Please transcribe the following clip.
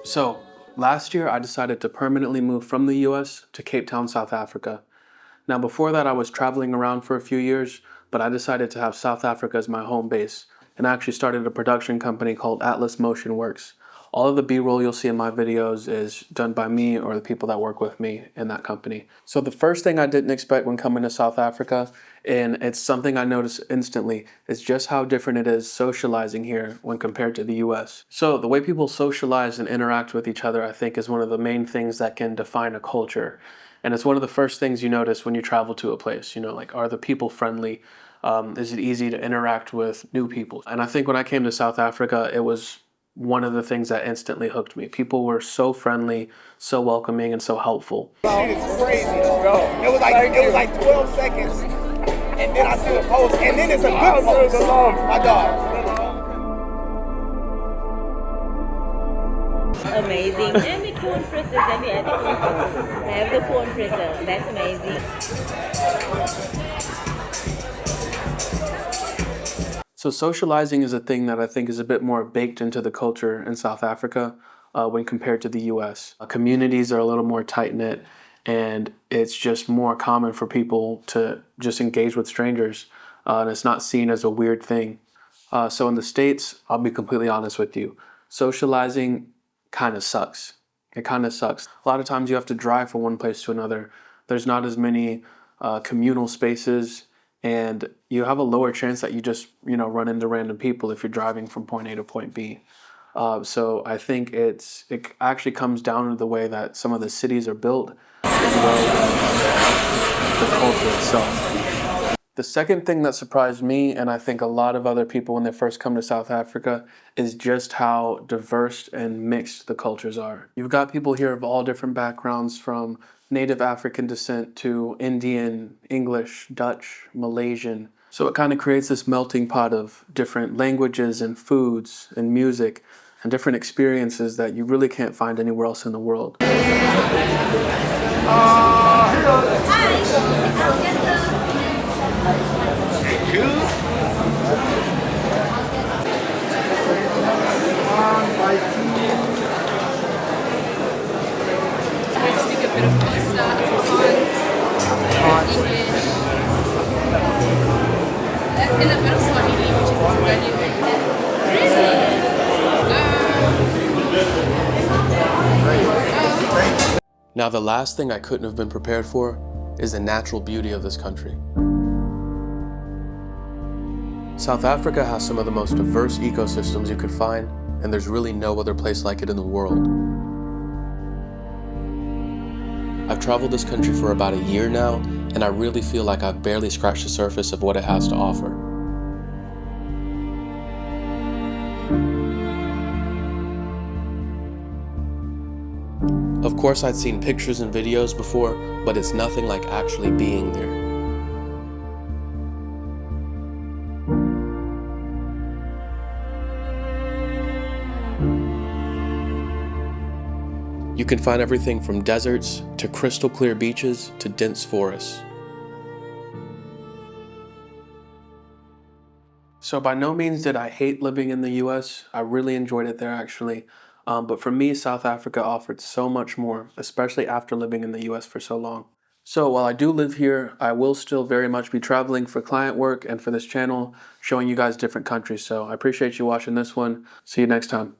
So, last year I decided to permanently move from the US to Cape Town, South Africa. Now, before that, I was traveling around for a few years, but I decided to have South Africa as my home base, and I actually started a production company called Atlas Motion Works. All of the B-roll you'll see in my videos is done by me or the people that work with me in that company. So the first thing I didn't expect when coming to South Africa, and it's something I noticed instantly, is just how different it is socializing here when compared to the US. So the way people socialize and interact with each other, I think, is one of the main things that can define a culture. And it's one of the first things you notice when you travel to a place, like, are the people friendly? Is it easy to interact with new people? And I think when I came to South Africa, it was one of the things that instantly hooked me. People were so friendly, so welcoming, and so helpful. Shit is crazy, bro. It was like 12 seconds, and then I see the post, and then it's a good post. My dog. Amazing. And the corn fritters, and the corn fritters. I have the corn fritter. That's amazing. So socializing is a thing that I think is a bit more baked into the culture in South Africa when compared to the US. Communities are a little more tight-knit, and it's just more common for people to just engage with strangers, and it's not seen as a weird thing. So in the States, I'll be completely honest with you, socializing kind of sucks. It kind of sucks. A lot of times you have to drive from one place to another. There's not as many communal spaces, and you have a lower chance that you just run into random people if you're driving from point A to point B. So I think it actually comes down to the way that some of the cities are built, as well as the culture itself. The second thing that surprised me, and I think a lot of other people when they first come to South Africa, is just how diverse and mixed the cultures are. You've got people here of all different backgrounds, from native African descent to Indian, English, Dutch, Malaysian. So it kind of creates this melting pot of different languages and foods and music and different experiences that you really can't find anywhere else in the world. And a bit of Swahili, which is Really? Now, the last thing I couldn't have been prepared for is the natural beauty of this country. South Africa has some of the most diverse ecosystems you could find, and there's really no other place like it in the world. I've traveled this country for about a year now, and I really feel like I've barely scratched the surface of what it has to offer. Of course, I'd seen pictures and videos before, but it's nothing like actually being there. You can find everything from deserts to crystal clear beaches to dense forests. So by no means did I hate living in the US. I really enjoyed it there, actually. But for me, South Africa offered so much more, especially after living in the US for so long. So while I do live here, I will still very much be traveling for client work and for this channel, showing you guys different countries. So I appreciate you watching this one. See you next time.